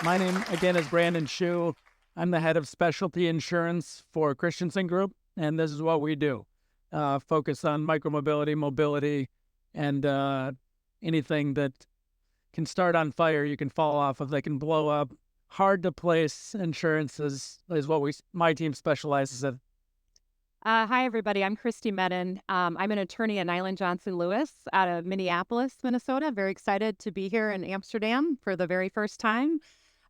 My name, again, is Brandon Schuh. I'm the head of specialty insurance for Christensen Group, and this is what we do. Focus on micromobility, mobility, and anything that can start on fire, you can fall off of, they can blow up. Hard to place insurance is what my team specializes in. Hi, everybody. I'm Christy Mennen. I'm an attorney at Nilan Johnson Lewis out of Minneapolis, Minnesota. Very excited to be here in Amsterdam for the very first time.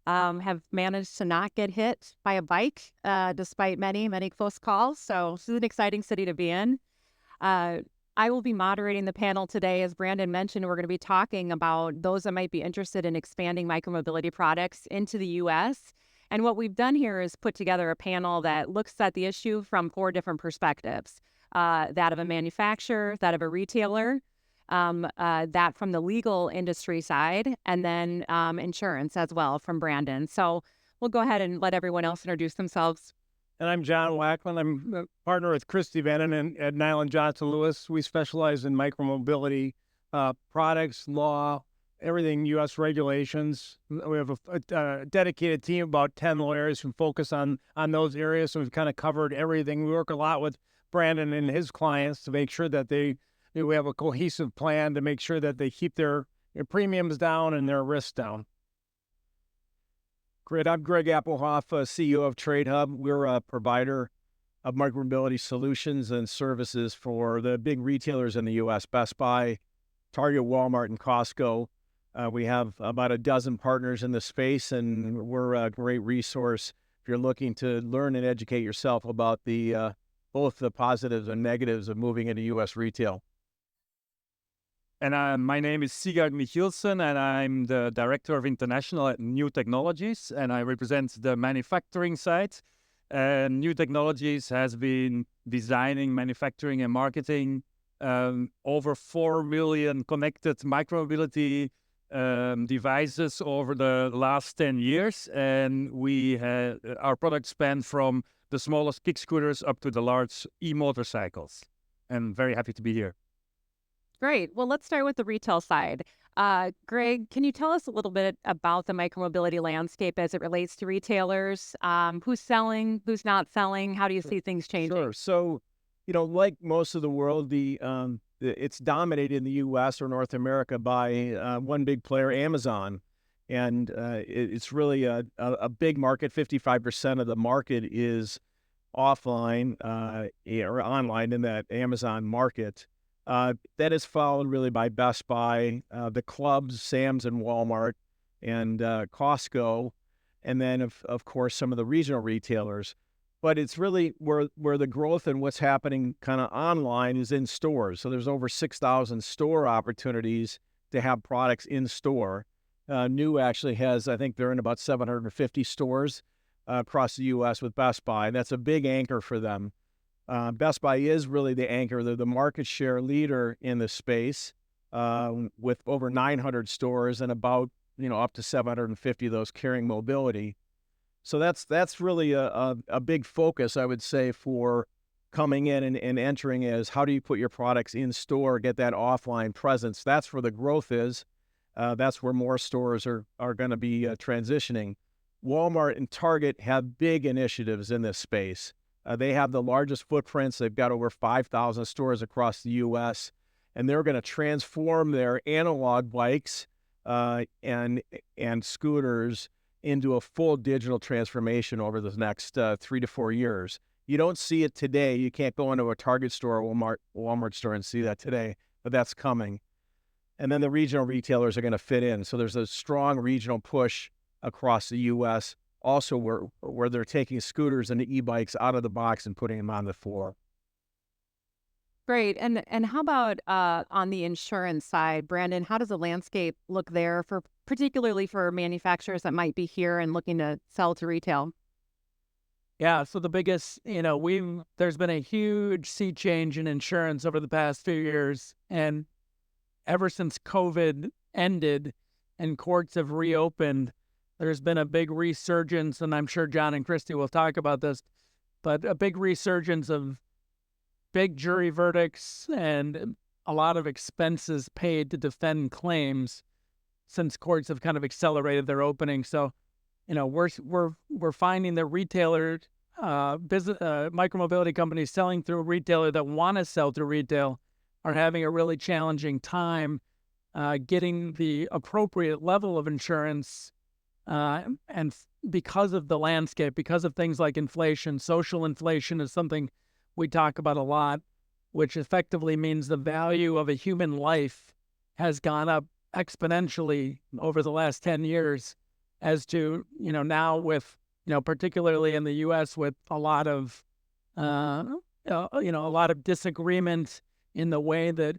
Have managed to not get hit by a bike despite many, many close calls. So this is an exciting city to be in. I will be moderating the panel today. As Brandon mentioned, we're going to be talking about those that might be interested in expanding micromobility products into the U.S. And what we've done here is put together a panel that looks at the issue from 4 different perspectives. That of a manufacturer, that of a retailer, that from the legal industry side, and then insurance as well from Brandon. So we'll go ahead and let everyone else introduce themselves. And I'm John Wackman. I'm a partner with Christy Mennen at Nilan Johnson Lewis. We specialize in micromobility products, law, everything U.S. regulations. We have a dedicated team of about 10 lawyers who focus on those areas. So we've kind of covered everything. We work a lot with Brandon and his clients to make sure that we have a cohesive plan to make sure that they keep their premiums down and their risks down. Great. I'm Greg Appelhof, CEO of TradeHub. We're a provider of micromobility solutions and services for the big retailers in the U.S., Best Buy, Target, Walmart, and Costco. We have about a dozen partners in the space, and we're a great resource if you're looking to learn and educate yourself about both the positives and negatives of moving into U.S. retail. And my name is Sieghart Michielsen, and I'm the Director of International at New Technologies, and I represent the manufacturing side. And New Technologies has been designing, manufacturing, and marketing over 4 million connected micromobility devices over the last 10 years. And our products span from the smallest kick scooters up to the large e-motorcycles. And very happy to be here. Great. Well, let's start with the retail side. Greg, can you tell us a little bit about the micromobility landscape as it relates to retailers? Who's selling, who's not selling? How do you see things changing? Sure. So, like most of the world, it's dominated in the U.S. or North America by one big player, Amazon. And it's really a big market. 55% of the market is offline or online in that Amazon market. That is followed really by Best Buy, the clubs, Sam's and Walmart, and Costco, and then, of course, some of the regional retailers. But it's really where the growth and what's happening kind of online is in stores. So there's over 6,000 store opportunities to have products in store. New actually has, I think they're in about 750 stores across the U.S. with Best Buy. That's a big anchor for them. Best Buy is really the anchor. They're the market share leader in the space with over 900 stores and about, up to 750 of those carrying mobility. So that's really a big focus, I would say, for coming in and entering is how do you put your products in store, get that offline presence. That's where the growth is. That's where more stores are going to be transitioning. Walmart and Target have big initiatives in this space. They have the largest footprints. They've got over 5,000 stores across the U.S., and they're going to transform their analog bikes and scooters into a full digital transformation over the next 3 to 4 years. You don't see it today. You can't go into a Target store or Walmart store and see that today, but that's coming. And then the regional retailers are going to fit in. So there's a strong regional push across the U.S., also where they're taking scooters and e-bikes out of the box and putting them on the floor. Great. And how about on the insurance side, Brandon, how does the landscape look there particularly for manufacturers that might be here and looking to sell to retail? Yeah, so the biggest, there's been a huge sea change in insurance over the past few years. And ever since COVID ended and courts have reopened, there's been a big resurgence, and I'm sure John and Christy will talk about this, but a big resurgence of big jury verdicts and a lot of expenses paid to defend claims since courts have kind of accelerated their opening. So we're finding that retailer business micromobility companies selling through retailer that want to sell through retail are having a really challenging time getting the appropriate level of insurance, because of the landscape, because of things like inflation. Social inflation is something we talk about a lot, which effectively means the value of a human life has gone up exponentially over the last 10 years as to, now with, particularly in the U.S. with a lot of, a lot of disagreement in the way that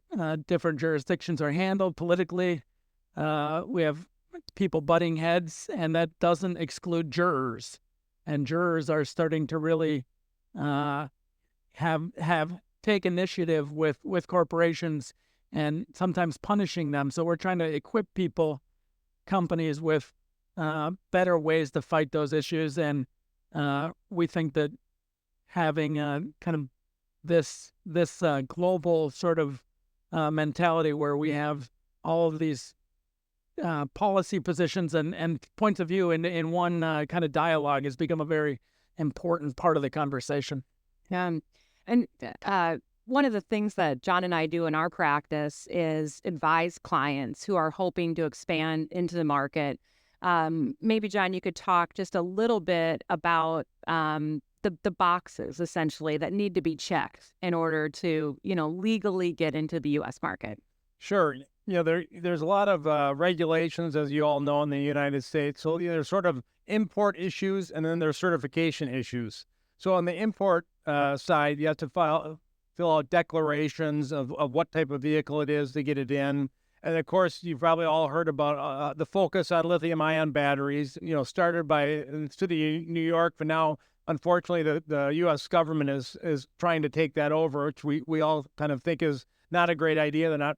different jurisdictions are handled politically. We have people butting heads, and that doesn't exclude jurors. And jurors are starting to really take initiative with corporations and sometimes punishing them. So we're trying to equip companies with better ways to fight those issues. And we think that having kind of this global sort of mentality where we have all of these policy positions and points of view in one kind of dialogue has become a very important part of the conversation. And one of the things that John and I do in our practice is advise clients who are hoping to expand into the market. Maybe, John, you could talk just a little bit about the boxes, essentially, that need to be checked in order to, legally get into the U.S. market. Sure. There's a lot of regulations, as you all know, in the United States. So there's sort of import issues, and then there's certification issues. So on the import side, you have to fill out declarations of what type of vehicle it is to get it in. And of course, you've probably all heard about the focus on lithium-ion batteries, started by the city of New York, but now, unfortunately, the U.S. government is trying to take that over, which we all kind of think is not a great idea. They're not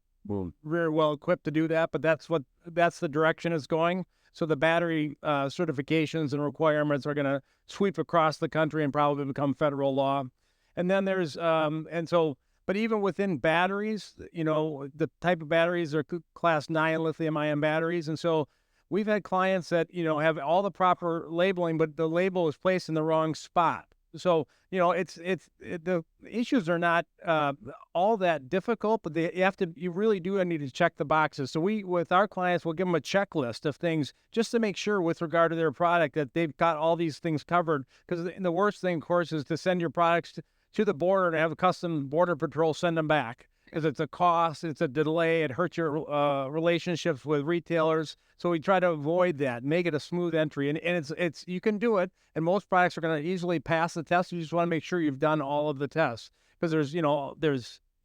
very well equipped to do that, but that's the direction it's going. So the battery certifications and requirements are going to sweep across the country and probably become federal law. And then there's but even within batteries, the type of batteries are class 9 lithium-ion batteries. And so we've had clients that, have all the proper labeling, but the label is placed in the wrong spot. So, the issues are not all that difficult, but you really do need to check the boxes. So with our clients, we'll give them a checklist of things just to make sure with regard to their product that they've got all these things covered. Because the worst thing, of course, is to send your products to the border and have a custom border patrol send them back. Because it's a cost, it's a delay, it hurts your relationships with retailers. So we try to avoid that, make it a smooth entry, and it's you can do it, and most products are going to easily pass the test. You just want to make sure you've done all of the tests, because there's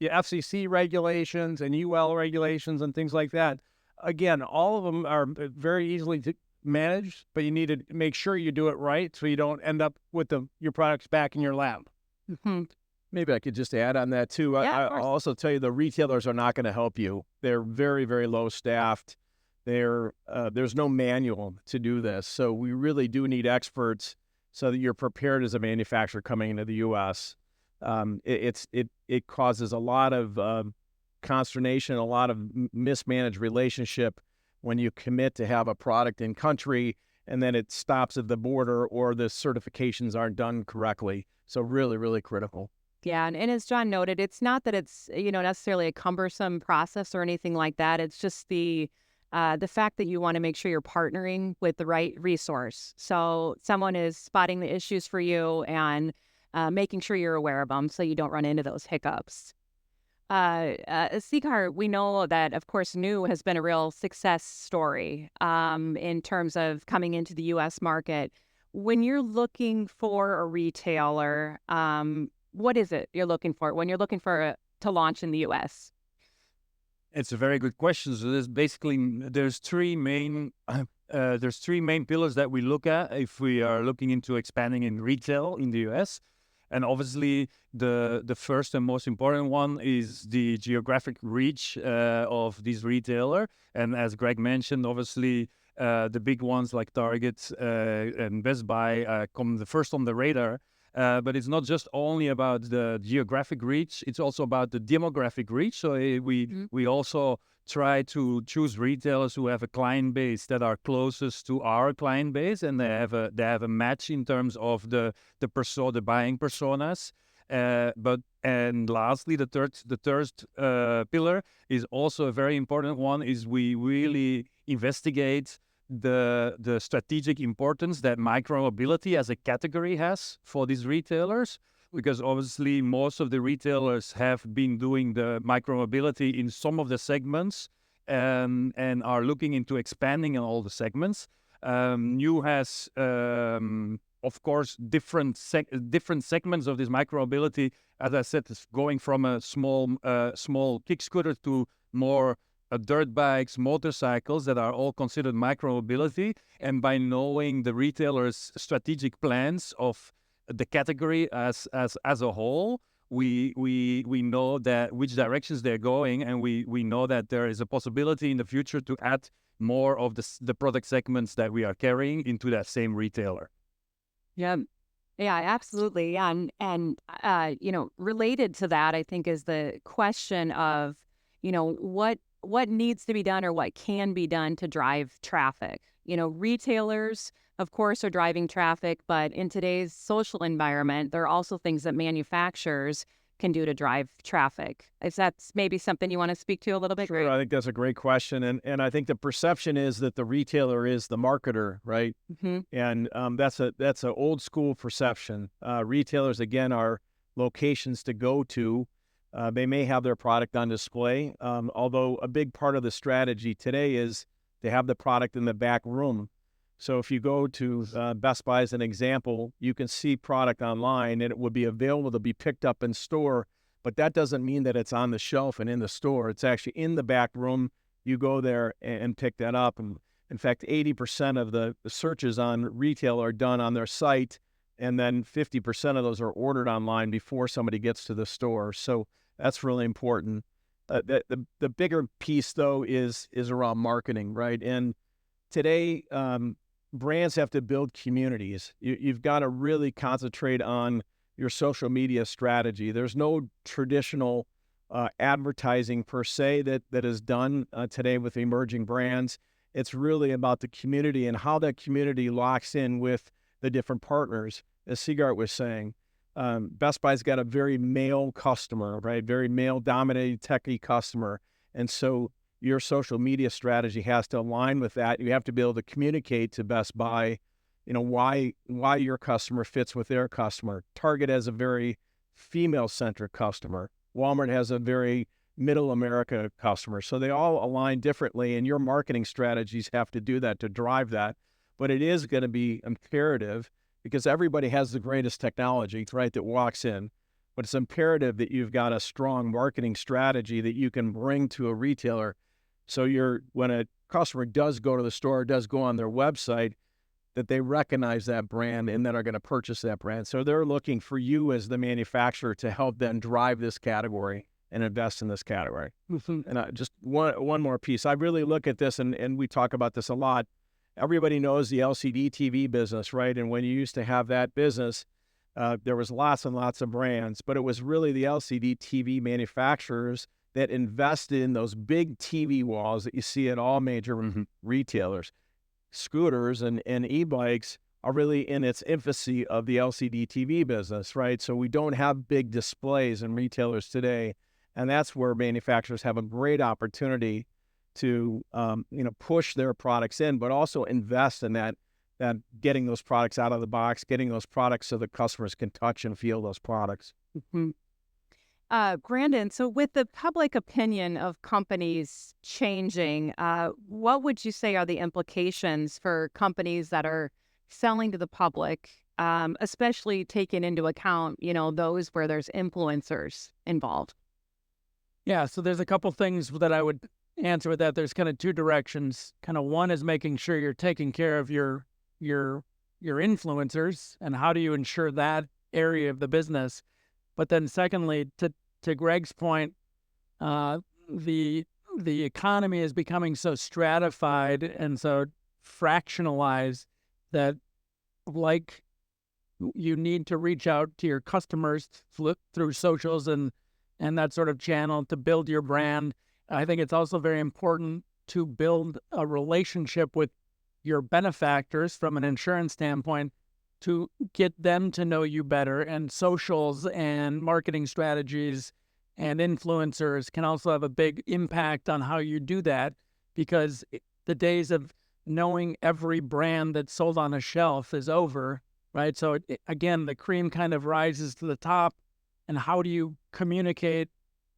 FCC regulations and UL regulations and things like that. Again, all of them are very easily managed, but you need to make sure you do it right so you don't end up with your products back in your lab. Mm-hmm. Maybe I could just add on that too. Yeah, I'll also tell you the retailers are not going to help you. They're very, very low staffed. There's no manual to do this. So we really do need experts so that you're prepared as a manufacturer coming into the U.S. It causes a lot of consternation, a lot of mismanaged relationship when you commit to have a product in country and then it stops at the border or the certifications aren't done correctly. So really, really critical. Yeah, and as John noted, it's not that it's necessarily a cumbersome process or anything like that. It's just the fact that you want to make sure you're partnering with the right resource. So someone is spotting the issues for you and making sure you're aware of them so you don't run into those hiccups. Sieghart, we know that, of course, New has been a real success story in terms of coming into the U.S. market. When you're looking for a retailer, what is it you're looking for when you're looking to launch in the U.S.? It's a very good question. So there's three main pillars that we look at if we are looking into expanding in retail in the U.S. And obviously, the first and most important one is the geographic reach of this retailer. And as Greg mentioned, obviously, the big ones like Target and Best Buy come the first on the radar. But it's not just only about the geographic reach; it's also about the demographic reach. So we also try to choose retailers who have a client base that are closest to our client base, and they have a match in terms of the buying personas. And lastly, the third pillar is also a very important one. Is we really investigate the strategic importance that micromobility as a category has for these retailers, because obviously most of the retailers have been doing the micromobility in some of the segments and are looking into expanding in all the segments. New has, of course, different segments of this micromobility. As I said, it's going from a small kick scooter to more dirt bikes, motorcycles that are all considered micromobility. And by knowing the retailers' strategic plans of the category as a whole, we know that which directions they're going, and we know that there is a possibility in the future to add more of the product segments that we are carrying into that same retailer. Yeah, absolutely. Yeah, and related to that, I think is the question of, what needs to be done or what can be done to drive traffic. Retailers, of course, are driving traffic, but in today's social environment, there are also things that manufacturers can do to drive traffic. If that's maybe something you want to speak to a little bit. Sure, I think that's a great question. And I think the perception is that the retailer is the marketer, right? Mm-hmm. And that's an old school perception. Retailers, again, are locations to go to. They may have their product on display, although a big part of the strategy today is to have the product in the back room. So if you go to Best Buy as an example, you can see product online and it would be available to be picked up in store, but that doesn't mean that it's on the shelf and in the store. It's actually in the back room. You go there and pick that up. And in fact, 80% of the searches on retail are done on their site, and then 50% of those are ordered online before somebody gets to the store. So that's really important. The bigger piece, though, is around marketing, right? And today, brands have to build communities. You've got to really concentrate on your social media strategy. There's no traditional advertising per se that is done today with emerging brands. It's really about the community and how that community locks in with the different partners. As Sieghart was saying, Best Buy's got a very male customer, right? Very male-dominated techie customer. And so your social media strategy has to align with that. You have to be able to communicate to Best Buy, why your customer fits with their customer. Target has a very female-centric customer. Walmart has a very middle America customer. So they all align differently, and your marketing strategies have to do that to drive that. But it is going to be imperative, because everybody has the greatest technology, right, that walks in. But it's imperative that you've got a strong marketing strategy that you can bring to a retailer. So when a customer does go to the store, does go on their website, that they recognize that brand and then are going to purchase that brand. So they're looking for you as the manufacturer to help them drive this category and invest in this category. And just one more piece. I really look at this, and we talk about this a lot. Everybody knows the LCD TV business, right? And when you used to have that business, there was lots and lots of brands, but it was really the LCD TV manufacturers that invested in those big TV walls that you see at all major retailers. Scooters and e-bikes are really in its infancy of the LCD TV business, right? So we don't have big displays in retailers today, and that's where manufacturers have a great opportunity to push their products in, but also invest in that getting those products out of the box, getting those products so the customers can touch and feel those products. Mm-hmm. Brandon, so with the public opinion of companies changing, what would you say are the implications for companies that are selling to the public, especially taking into account, those where there's influencers involved? Yeah, so there's a couple things that I would answer with that. There's kind of two directions. Kind of one is making sure you're taking care of your influencers, and how do you ensure that area of the business. But then secondly, to Greg's point, the economy is becoming so stratified and so fractionalized that, like you need to reach out to your customers through socials and that sort of channel to build your brand. I think it's also very important to build a relationship with your benefactors from an insurance standpoint to get them to know you better. And socials and marketing strategies and influencers can also have a big impact on how you do that, because the days of knowing every brand that's sold on a shelf is over, right? So again, the cream kind of rises to the top. And how do you communicate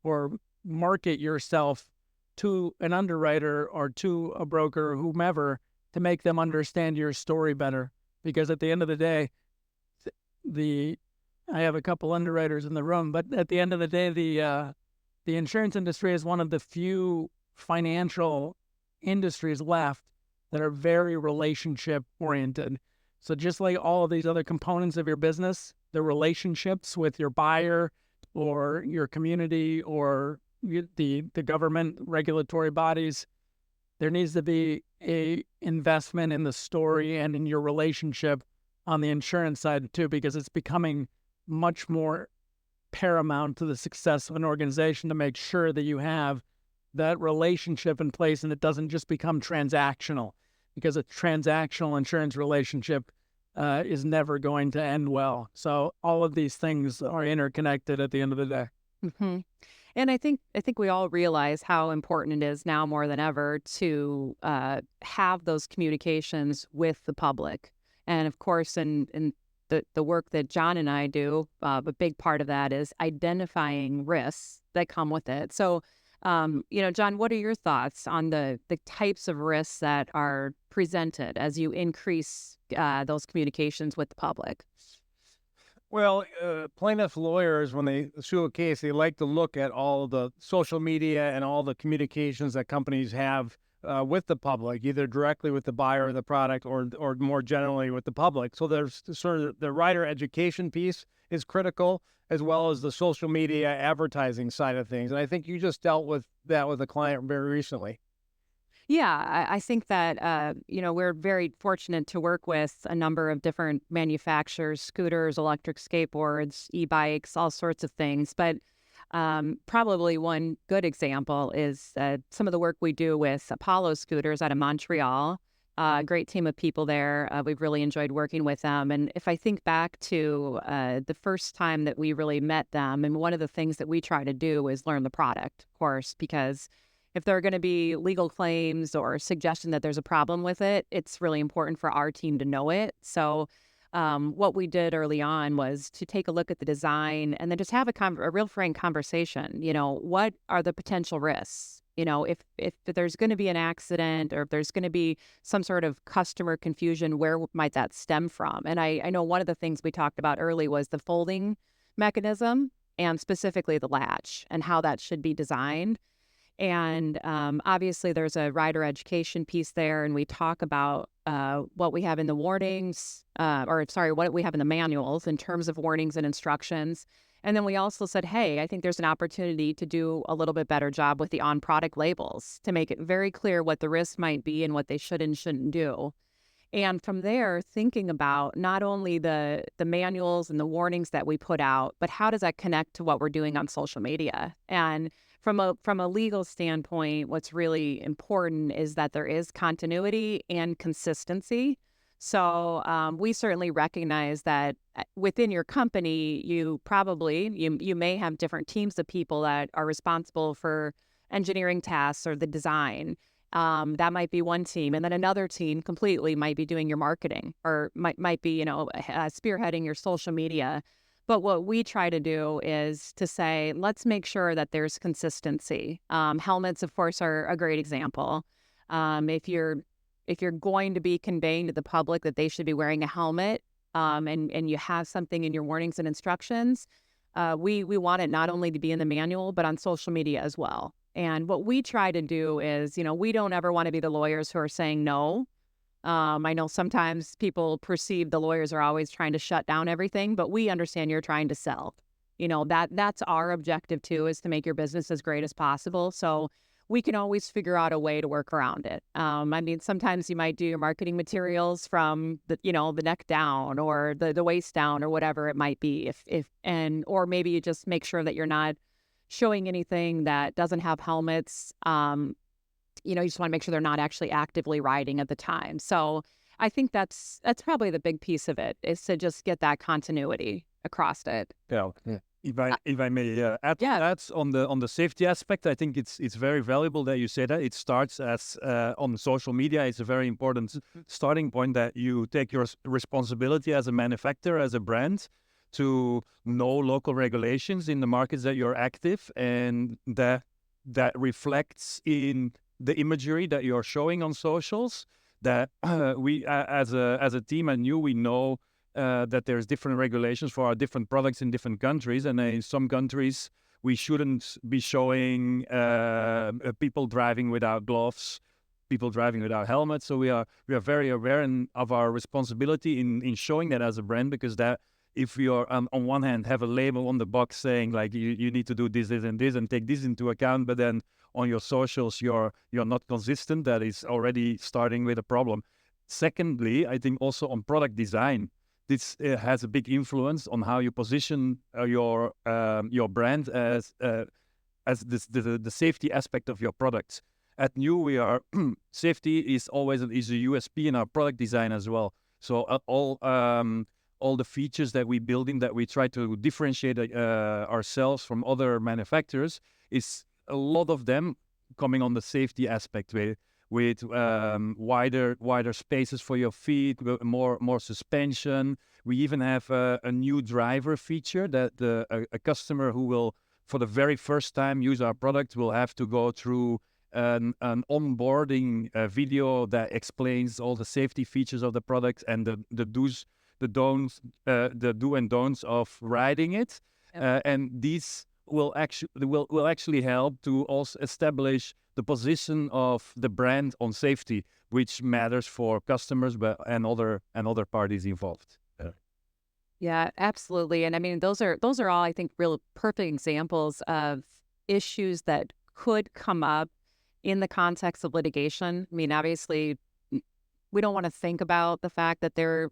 or market yourself to an underwriter or to a broker or whomever to make them understand your story better? Because at the end of the day, I have a couple underwriters in the room, but at the end of the day, the insurance industry is one of the few financial industries left that are very relationship oriented. So just like all of these other components of your business, the relationships with your buyer or your community or the government regulatory bodies, there needs to be a investment in the story and in your relationship on the insurance side too, because it's becoming much more paramount to the success of an organization to make sure that you have that relationship in place and it doesn't just become transactional, because a transactional insurance relationship is never going to end well. So all of these things are interconnected at the end of the day. Mm-hmm. And I think we all realize how important it is now more than ever to have those communications with the public. And of course, in the work that John and I do, a big part of that is identifying risks that come with it. So, John, what are your thoughts on the types of risks that are presented as you increase those communications with the public? Well, plaintiff lawyers, when they sue a case, they like to look at all the social media and all the communications that companies have with the public, either directly with the buyer of the product or more generally with the public. So there's sort of the writer education piece is critical, as well as the social media advertising side of things. And I think you just dealt with that with a client very recently. Yeah, I think that, we're very fortunate to work with a number of different manufacturers, scooters, electric skateboards, e-bikes, all sorts of things. But probably one good example is some of the work we do with Apollo scooters out of Montreal. A great team of people there. We've really enjoyed working with them. And if I think back to the first time that we really met them, and one of the things that we try to do is learn the product, of course, because if there are going to be legal claims or suggestion that there's a problem with it, it's really important for our team to know it. So what we did early on was to take a look at the design and then just have a real frank conversation. What are the potential risks? If there's going to be an accident or if there's going to be some sort of customer confusion, where might that stem from? And I know one of the things we talked about early was the folding mechanism and specifically the latch and how that should be designed. And obviously there's a rider education piece there, and we talk about what we have in the warnings, what we have in the manuals in terms of warnings and instructions. And then we also said, hey, I think there's an opportunity to do a little bit better job with the on-product labels to make it very clear what the risks might be and what they should and shouldn't do. And from there, thinking about not only the manuals and the warnings that we put out, but how does that connect to what we're doing on social media? And from a legal standpoint, what's really important is that there is continuity and consistency. So we certainly recognize that within your company, you may have different teams of people that are responsible for engineering tasks or the design. That might be one team, and then another team completely might be doing your marketing or might be spearheading your social media. But what we try to do is to say, let's make sure that there's consistency. Helmets, of course, are a great example. If you're going to be conveying to the public that they should be wearing a helmet, and you have something in your warnings and instructions, we want it not only to be in the manual, but on social media as well. And what we try to do is, we don't ever want to be the lawyers who are saying no. I know sometimes people perceive the lawyers are always trying to shut down everything, but we understand you're trying to sell. That's our objective too, is to make your business as great as possible. So we can always figure out a way to work around it. I mean, sometimes you might do your marketing materials from the, the neck down or the waist down or whatever it might be. Or maybe you just make sure that you're not showing anything that doesn't have helmets. You just want to make sure they're not actually actively riding at the time. So I think that's probably the big piece of it, is to just get that continuity across it. Yeah. If I may add to that on the safety aspect, I think it's very valuable that you say that. It starts as on social media. It's a very important starting point that you take your responsibility as a manufacturer, as a brand, to know local regulations in the markets that you're active, and that reflects in the imagery that you're showing on socials. That we as a team at New, we know that there's different regulations for our different products in different countries, and in some countries we shouldn't be showing people driving without gloves, people driving without helmets. So we are very aware of our responsibility in showing that as a brand, because that if we are on one hand have a label on the box saying like you need to do this and this and take this into account, but then on your socials you're not consistent, that is already starting with a problem. Secondly, I think also on product design, this has a big influence on how you position your brand as the safety aspect of your products. At New, we are safety is always is a USP in our product design as well. So all the features that we build in, that we try to differentiate ourselves from other manufacturers, is a lot of them coming on the safety aspect with wider spaces for your feet, more suspension. We even have a new driver feature that a customer who will, for the very first time, use our product will have to go through an onboarding video that explains all the safety features of the product and the do and don'ts of riding it. Yep. And these will actually help to also establish the position of the brand on safety, which matters for customers and other parties involved. Yeah, absolutely. And I mean, those are all, I think, real perfect examples of issues that could come up in the context of litigation. I mean, obviously, we don't want to think about the fact that there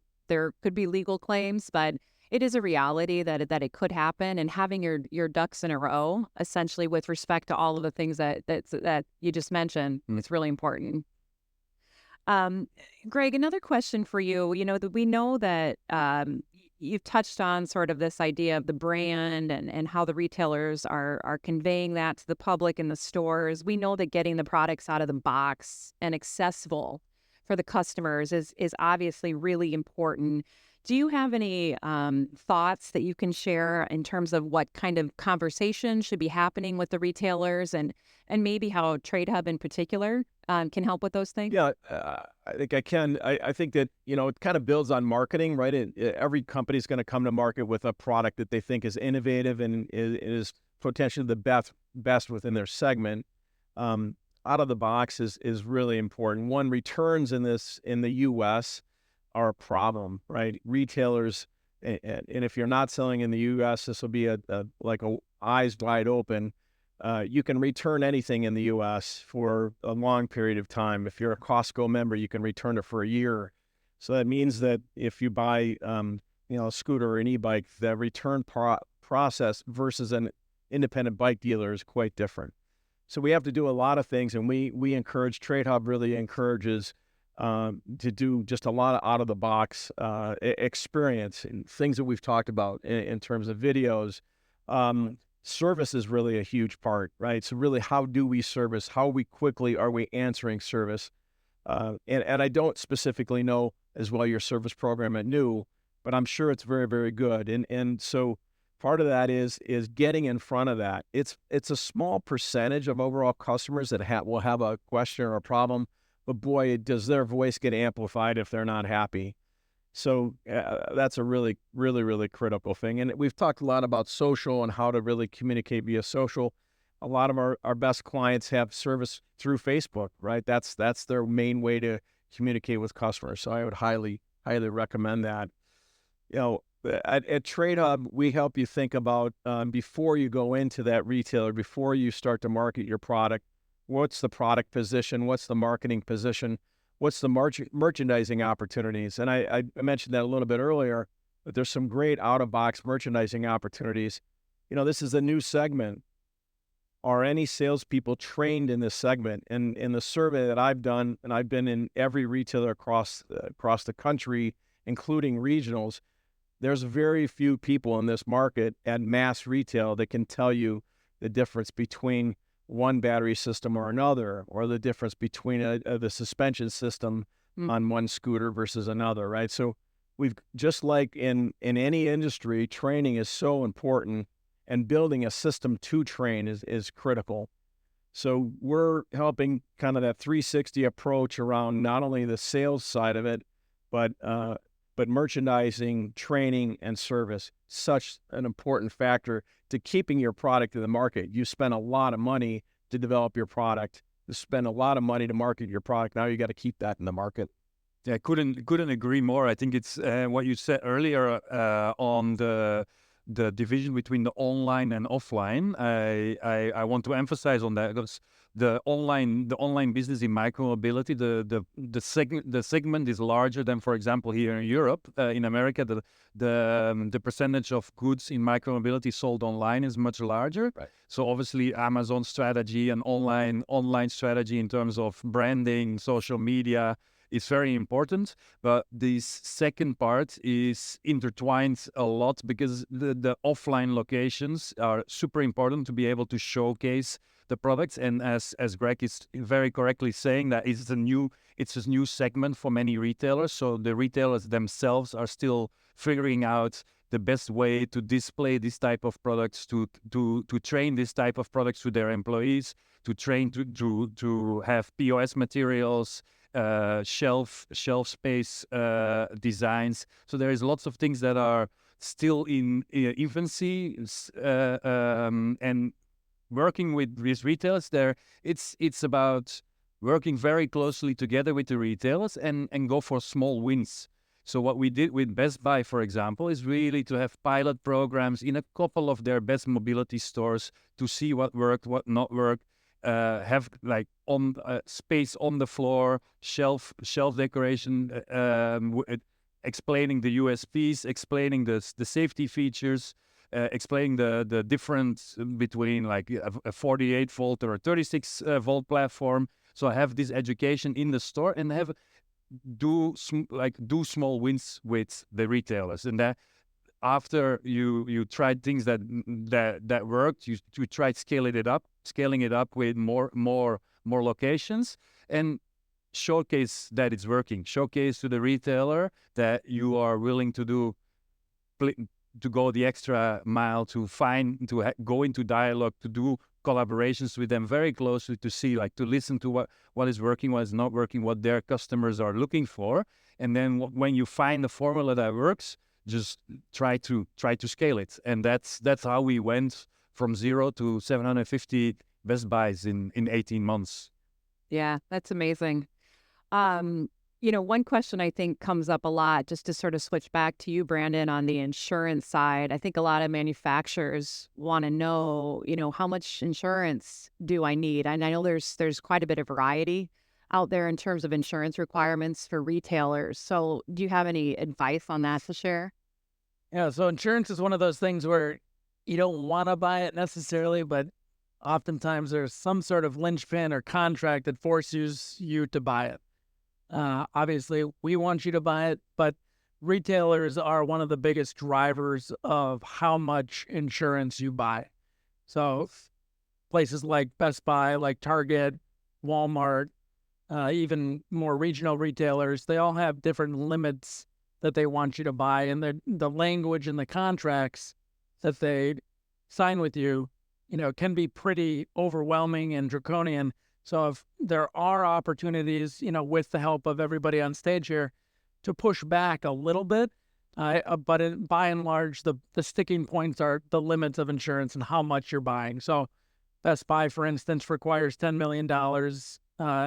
could be legal claims, but it is a reality that it could happen. And having your ducks in a row, essentially, with respect to all of the things that you just mentioned, it's really important. Greg, another question for you. We know that you've touched on sort of this idea of the brand and how the retailers are conveying that to the public in the stores. We know that getting the products out of the box and accessible for the customers is obviously really important. Do you have any thoughts that you can share in terms of what kind of conversation should be happening with the retailers, and maybe how TradeHub in particular can help with those things? Yeah, I think I can. I think that, it kind of builds on marketing, right? Every company is going to come to market with a product that they think is innovative and is potentially the best within their segment. Out of the box is really important. One, returns in the U.S. are a problem, right? Retailers, and if you're not selling in the U.S., this will be like a eyes wide open. You can return anything in the U.S. for a long period of time. If you're a Costco member, you can return it for a year. So that means that if you buy, a scooter or an e-bike, the return process versus an independent bike dealer is quite different. So we have to do a lot of things, and we encourage, TradeHub really encourages to do just a lot of out-of-the-box experience and things that we've talked about in terms of videos. Service is really a huge part, right? So really, how do we service? How quickly are we answering service? And I don't specifically know as well your service program at New, but I'm sure it's very, very good. And so part of that is getting in front of that. It's a small percentage of overall customers that will have a question or a problem, but boy, does their voice get amplified if they're not happy. So that's a really, really, really critical thing. And we've talked a lot about social and how to really communicate via social. A lot of our best clients have service through Facebook, right? That's their main way to communicate with customers. So I would highly, highly recommend that. At TradeHub, we help you think about before you go into that retailer, before you start to market your product, What's the product position? What's the marketing position? What's the merchandising opportunities? And I mentioned that a little bit earlier, but there's some great out-of-box merchandising opportunities. This is a new segment. Are any salespeople trained in this segment? And in the survey that I've done, and I've been in every retailer across the country, including regionals, there's very few people in this market at mass retail that can tell you the difference between one battery system or another, or the difference between the suspension system on one scooter versus another, right? So we've, just like in any industry, training is so important, and building a system to train is critical. So we're helping kind of that 360 approach around not only the sales side of it, but merchandising, training, and service. Such an important factor to keeping your product in the market. You spend a lot of money to develop your product. You spend a lot of money to market your product. Now you got to keep that in the market. Yeah, couldn't agree more. I think it's what you said earlier on the division between the online and offline. I want to emphasize on that, because the online business in micromobility, the segment is larger than, for example, here in Europe. In America, the percentage of goods in micromobility sold online is much larger. Right. So obviously, Amazon strategy and online strategy in terms of branding, social media, is very important, but this second part is intertwined a lot, because the offline locations are super important to be able to showcase the products. And as Greg is very correctly saying, that it's a new segment for many retailers. So the retailers themselves are still figuring out the best way to display this type of products, to train this type of products to their employees, to train to have POS materials, shelf space designs. So there is lots of things that are still in infancy, and working with these retailers there, it's about working very closely together with the retailers and go for small wins. So what we did with Best Buy, for example, is really to have pilot programs in a couple of their Best Mobility stores to see what worked, what not worked. Have like on space on the floor, shelf decoration, explaining the USPs, explaining the safety features, explaining the difference between like a 48 volt or a 36 volt platform. So I have this education in the store and do small wins with the retailers, and that after you tried things that worked, you tried scaling it up with more locations, and showcase that it's working. Showcase to the retailer that you are willing to go the extra mile to go into dialogue, to do collaborations with them very closely, to see, like, to listen to what is working, what is not working, what their customers are looking for, and then when you find the formula that works, just try to scale it. And that's how we went from 0 to 750 Best Buys in 18 months. Yeah, that's amazing. One question I think comes up a lot, just to sort of switch back to you, Brandon, on the insurance side. I think a lot of manufacturers want to know, how much insurance do I need? And I know there's quite a bit of variety out there in terms of insurance requirements for retailers. So do you have any advice on that to share? Yeah, so insurance is one of those things where you don't want to buy it necessarily, but oftentimes there's some sort of linchpin or contract that forces you to buy it. Obviously, we want you to buy it, but retailers are one of the biggest drivers of how much insurance you buy. So places like Best Buy, like Target, Walmart, even more regional retailers, they all have different limits that they want you to buy, and the language in the contracts that they sign with you, can be pretty overwhelming and draconian. So if there are opportunities, with the help of everybody on stage here, to push back a little bit, but by and large, the sticking points are the limits of insurance and how much you're buying. So Best Buy, for instance, requires $10 million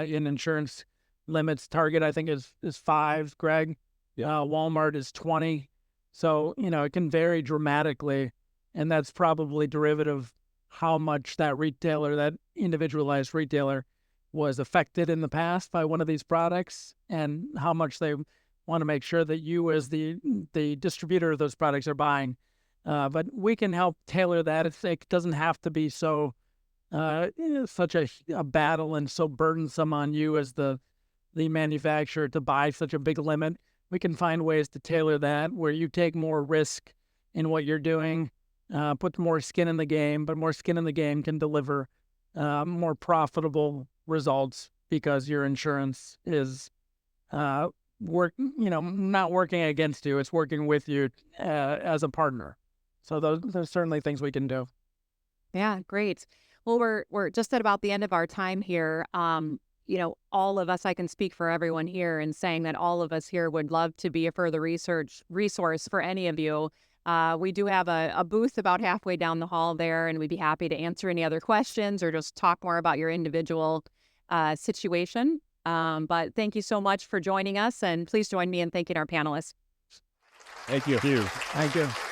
in insurance limits. Target, I think, is 5, Greg. Walmart is 20. So, it can vary dramatically, and that's probably derivative how much that retailer, that individualized retailer, was affected in the past by one of these products, and how much they want to make sure that you, as the distributor of those products, are buying. But we can help tailor that. It doesn't have to be so such a battle and so burdensome on you as the manufacturer to buy such a big limit. We can find ways to tailor that where you take more risk in what you're doing, put more skin in the game, but more skin in the game can deliver more profitable results because your insurance is not working against you. It's working with you as a partner. So there's certainly things we can do. Yeah, great. Well, we're just at about the end of our time here. All of us, I can speak for everyone here in saying that all of us here would love to be a further resource for any of you. We do have a booth about halfway down the hall there, and we'd be happy to answer any other questions or just talk more about your individual situation. But thank you so much for joining us, and please join me in thanking our panelists. Thank you. Thank you. Thank you.